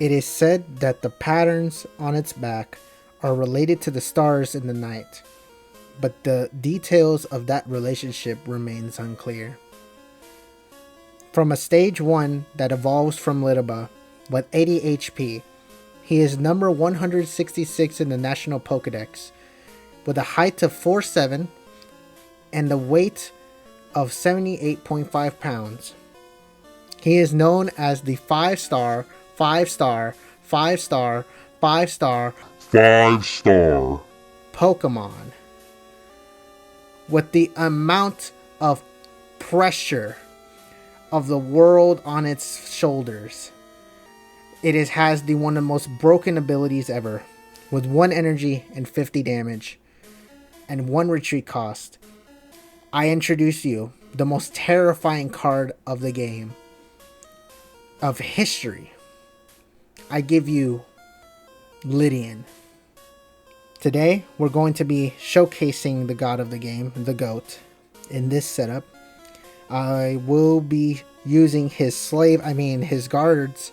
It is said that the patterns on its back are related to the stars in the night, but the details of that relationship remains unclear. From a stage 1 that evolves from Litaba with 80 HP, he is number 166 in the National Pokédex, with a height of 4'7" and a weight of 78.5 pounds. He is known as the 5-star, 5-star, 5-star, 5-star, 5-star Pokemon. With the amount of pressure of the world on its shoulders, has the one of the most broken abilities ever, with 1 energy and 50 damage, and 1 retreat cost. I introduce you the most terrifying card of the game, of history. I give you Lydian. Today, we're going to be showcasing the god of the game, the GOAT, in this setup. I will be using his guards,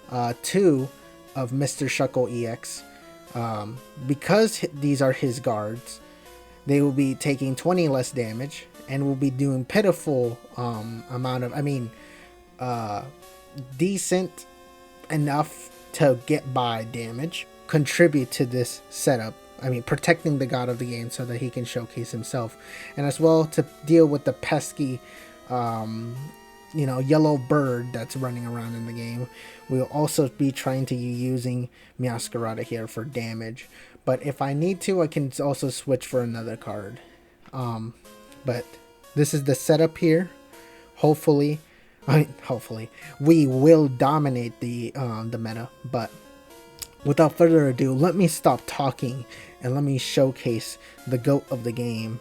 2 of Mr. Shuckle EX. Because these are his guards, they will be taking 20 less damage and will be doing pitiful amount of, decent enough to get by damage, contribute to this setup. Protecting the god of the game so that he can showcase himself, and as well to deal with the pesky, yellow bird that's running around in the game. We'll also be trying to using Meowscarada here for damage, but if I need to, I can also switch for another card. But this is the setup here. Hopefully, we will dominate the meta. But without further ado, let me stop talking and let me showcase the GOAT of the game.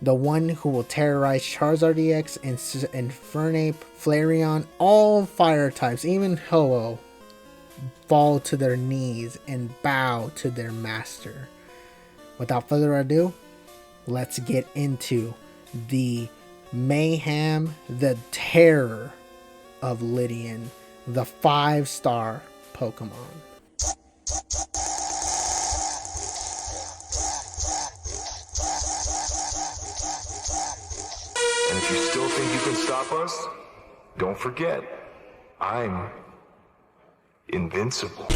The one who will terrorize Charizard EX and Infernape, Flareon, all fire types, even Ho-Oh, fall to their knees and bow to their master. Without further ado, let's get into the mayhem, the terror of Lydian, the 5-star Pokemon. And if you still think you can stop us, don't forget, I'm invincible.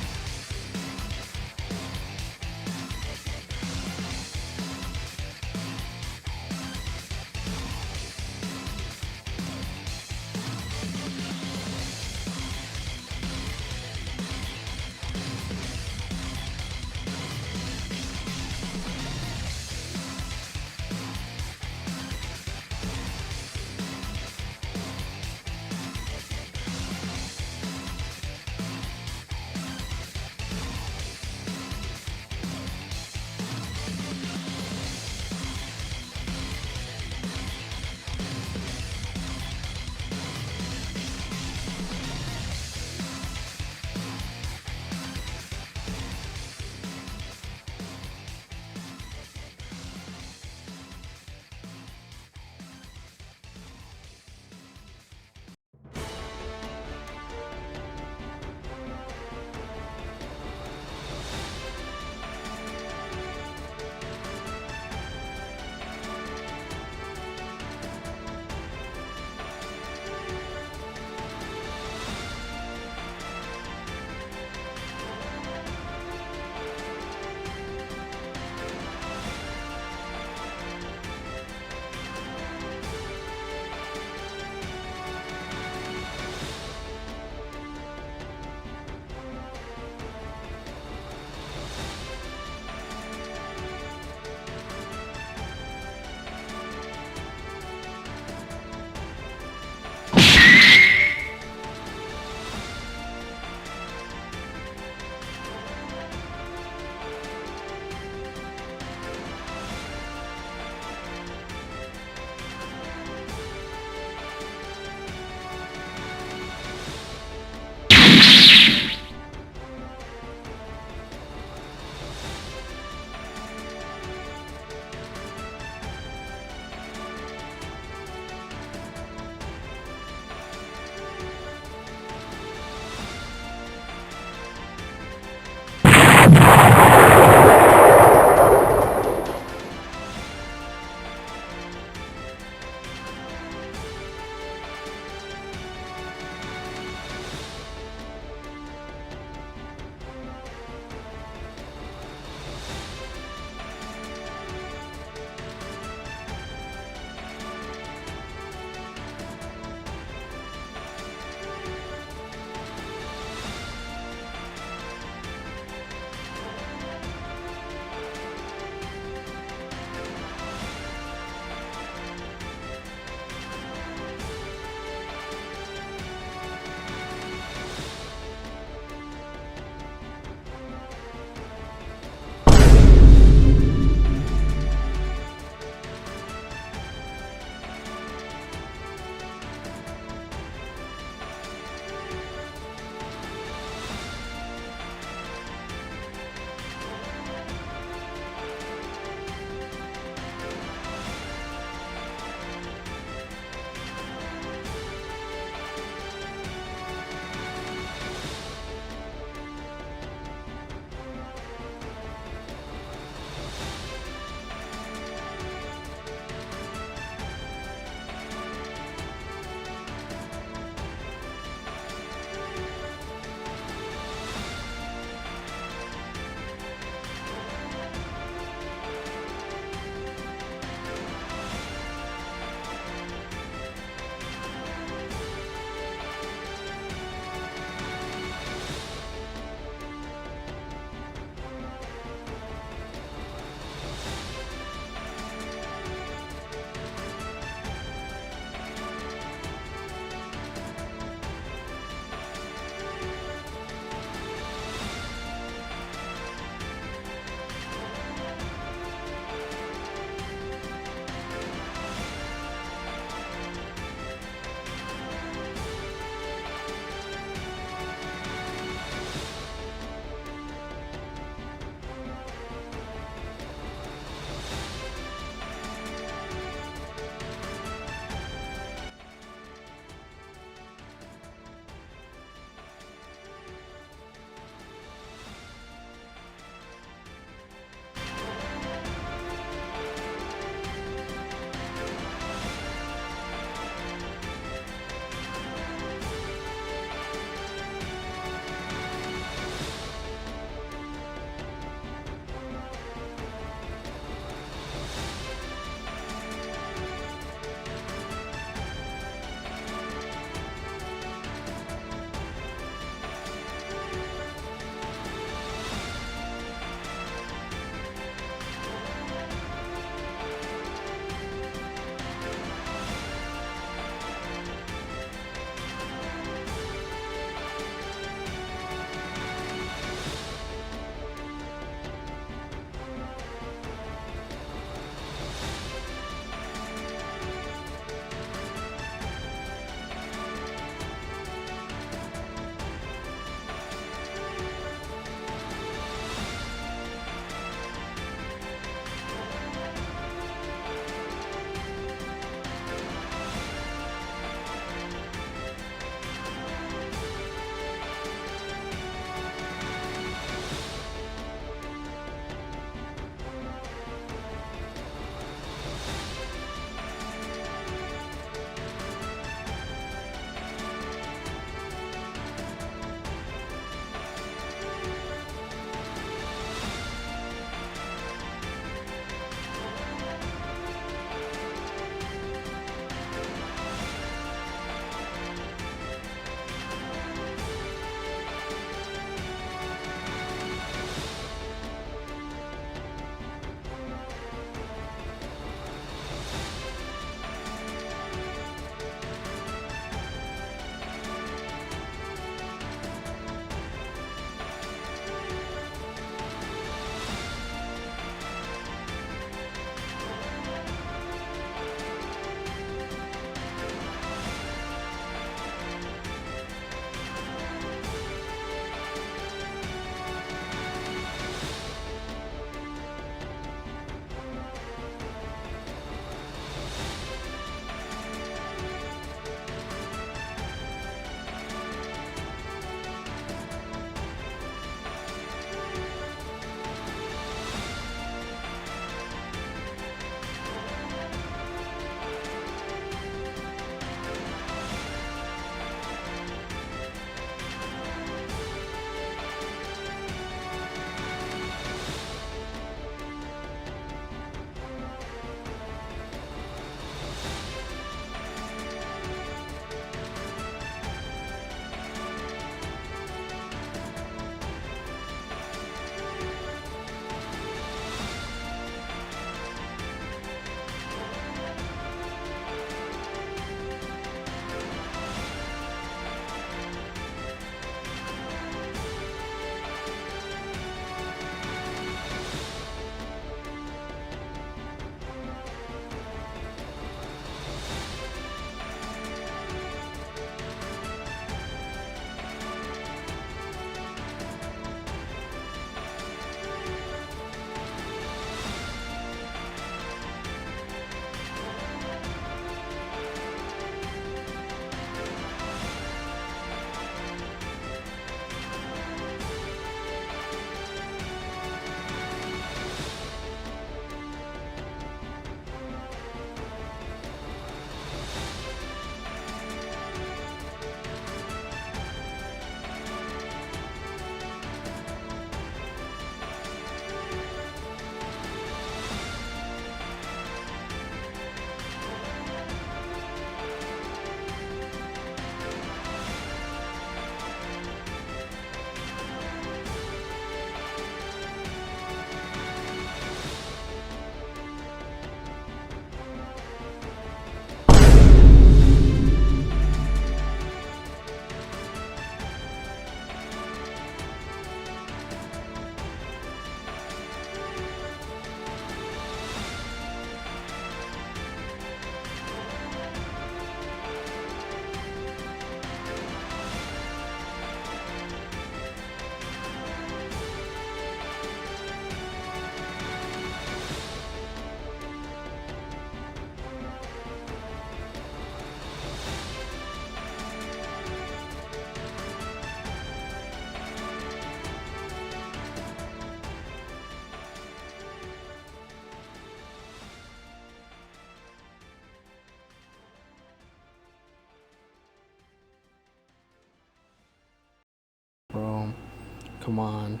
come on.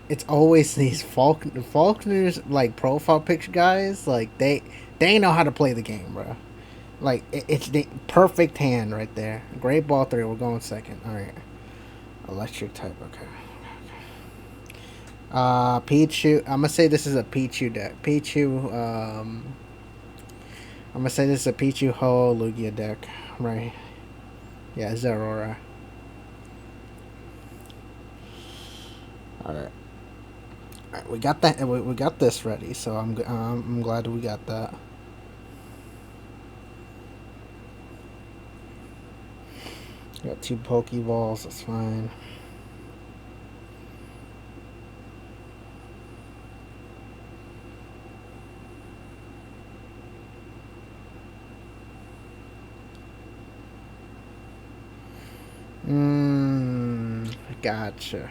It's always these Faulkner's like profile picture guys. Like they know how to play the game, bro. Like it's the perfect hand right there. Great ball 3. We're going second. All right. Electric type. Okay. Pichu. I'm gonna say this is a Pichu deck. Pichu. I'm gonna say this is a Pichu Ho Lugia deck. Right. Yeah, Zerora. All right. Alright, we got that. We got this ready, so I'm glad we got that. Got 2 Pokeballs. That's fine. Gotcha.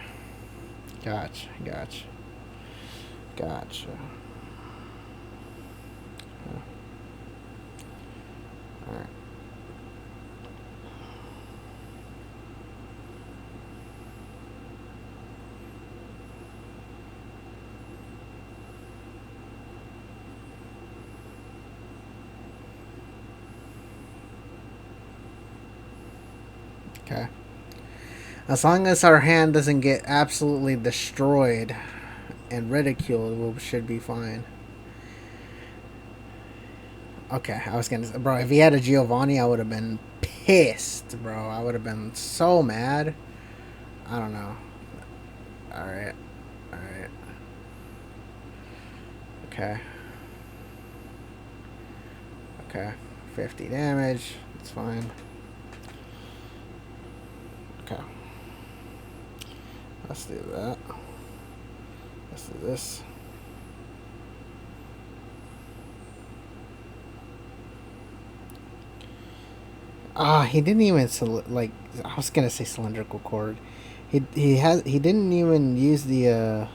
Alright. Okay. As long as our hand doesn't get absolutely destroyed and ridiculed, we should be fine. Okay, I was gonna say, bro, if he had a Giovanni, I would have been pissed, bro. I would have been so mad. I don't know. Alright. Alright. Okay. Okay. 50 damage. It's fine. Okay. Let's do that. Let's do this. He didn't even like. I was gonna say cylindrical cord. He didn't even use the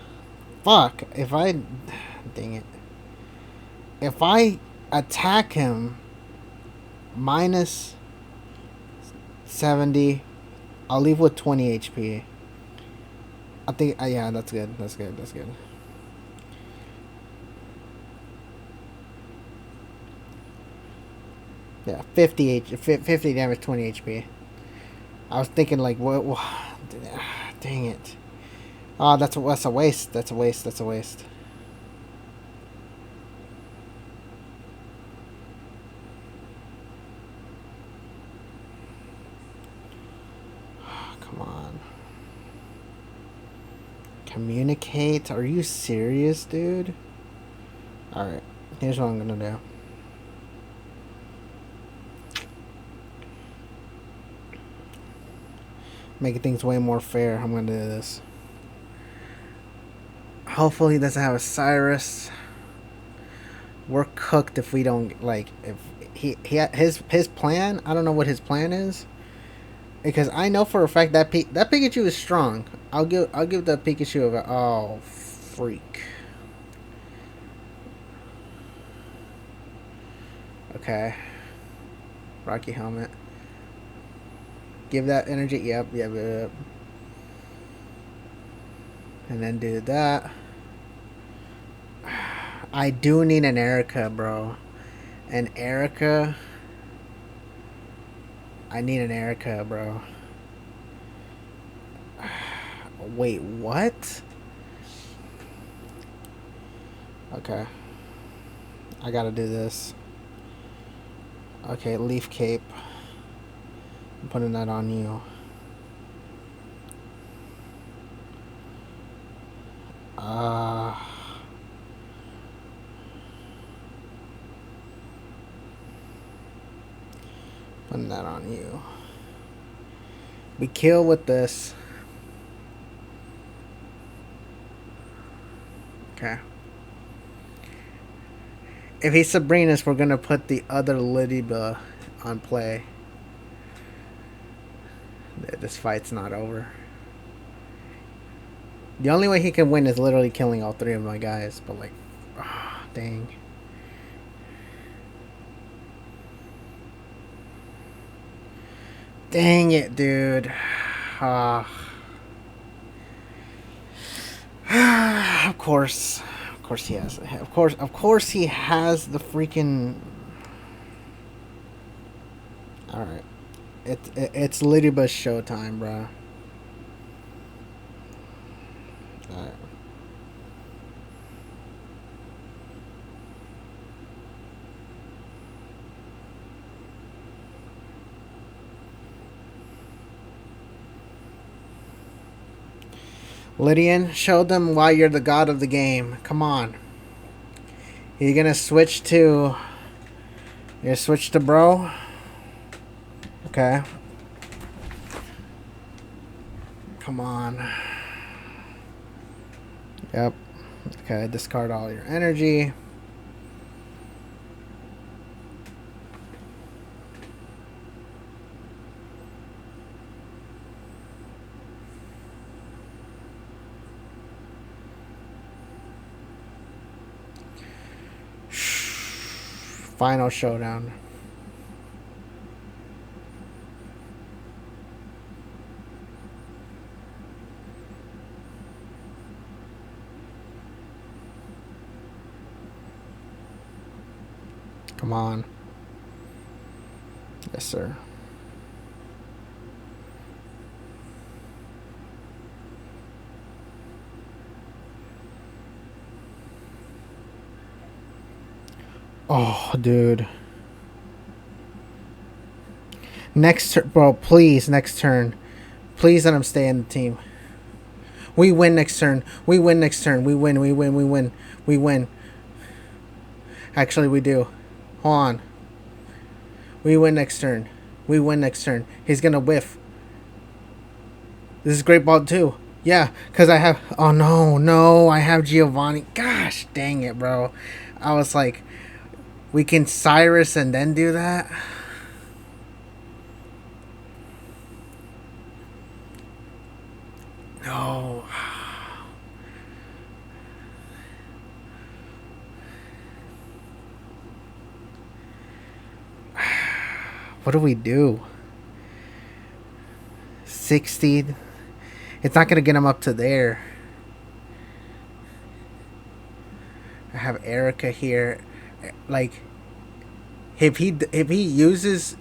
fuck. If I, dang it. If I attack him minus 70, I'll leave with 20 HP. I think yeah, that's good. That's good. That's good. Yeah, 50 damage, 20 HP. I was thinking like, what dang it. Oh, that's a waste. That's a waste. That's a waste. Come on. Communicate? Are you serious, dude? Alright, here's what I'm gonna do. Making things way more fair. I'm gonna do this. Hopefully he doesn't have a Cyrus. We're cooked if we don't, like, if his plan. I don't know what his plan is, because I know for a fact that that Pikachu is strong. I'll give the Pikachu a oh freak. Okay. Rocky helmet. Give that energy. Yep. And then do that. I do need an Erica, bro. An Erica. I need an Erica, bro. Wait, what? Okay. I gotta do this. Okay, Leaf Cape. I'm putting that on you. Putting that on you. We kill with this. Okay. If he's Sabrina's, we're gonna put the other Lidiba on play. This fight's not over. The only way he can win is literally killing all 3 of my guys. But like, oh, dang. Dang it, dude. course he has. Of course he has the freaking. All right, it's Ladybus showtime, bro. All right. Lydian, show them why you're the god of the game. Come on. You're gonna switch to... You're gonna switch to bro? Okay. Come on. Yep. Okay, discard all your energy. Final showdown. Come on. Yes, sir. Oh, dude. Next turn, bro, please, next turn. Please let him stay in the team. We win next turn. We win next turn. We win, we win, we win. We win. Actually, we do. Hold on. We win next turn. We win next turn. He's gonna whiff. This is Great Ball 2. Yeah, because I have... Oh, no, I have Giovanni. Gosh, dang it, bro. I was like... We can Cyrus and then do that? No. What do we do? 60. It's not going to get him up to there. I have Erica here. Like, if he uses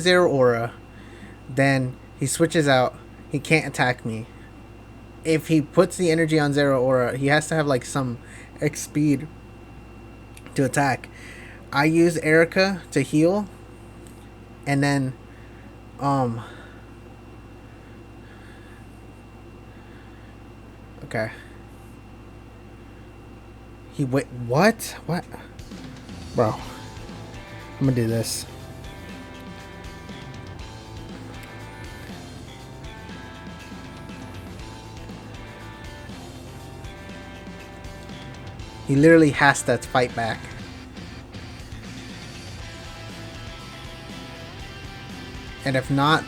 Zero Aura, then he switches out. He can't attack me. If he puts the energy on Zero Aura, he has to have like some X speed to attack. I use Erica to heal, and then okay. He wait. What? Bro, I'm gonna do this. He literally has to fight back. And if not,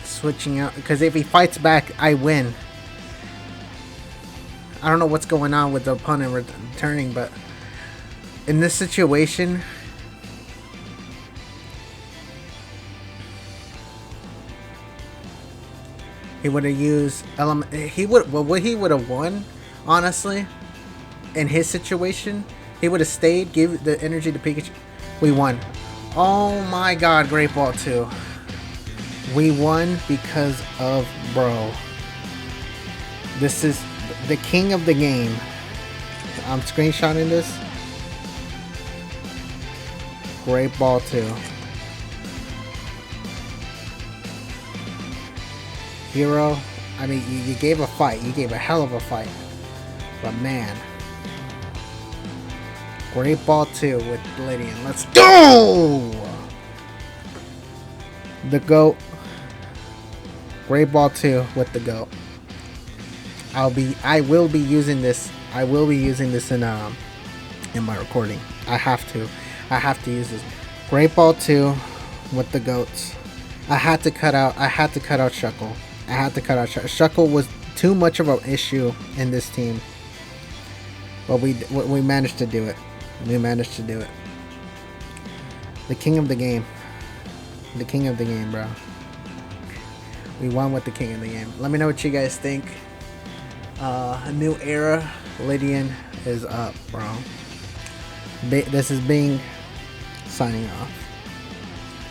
switching out, because if he fights back, I win. I don't know what's going on with the opponent returning, but in this situation, he would have used element. What he would have won, honestly, in his situation, he would have stayed, give the energy to Pikachu. We won. Oh my God, Great Ball 2. We won because of bro. This is the king of the game. I'm screenshotting this. Great Ball 2. Hero. I mean, you gave a fight. You gave a hell of a fight. But man. Great Ball 2 with Lydian. Let's go! The GOAT. Great Ball 2 with the GOAT. I will be using this in my recording. I have to use this. Great Ball 2 with the GOATs. I had to cut out Shuckle. Shuckle was too much of an issue in this team. But we managed to do it. The king of the game. The king of the game, bro. We won with the king of the game. Let me know what you guys think. A new era. Lydian is up, bro. This is Bing signing off.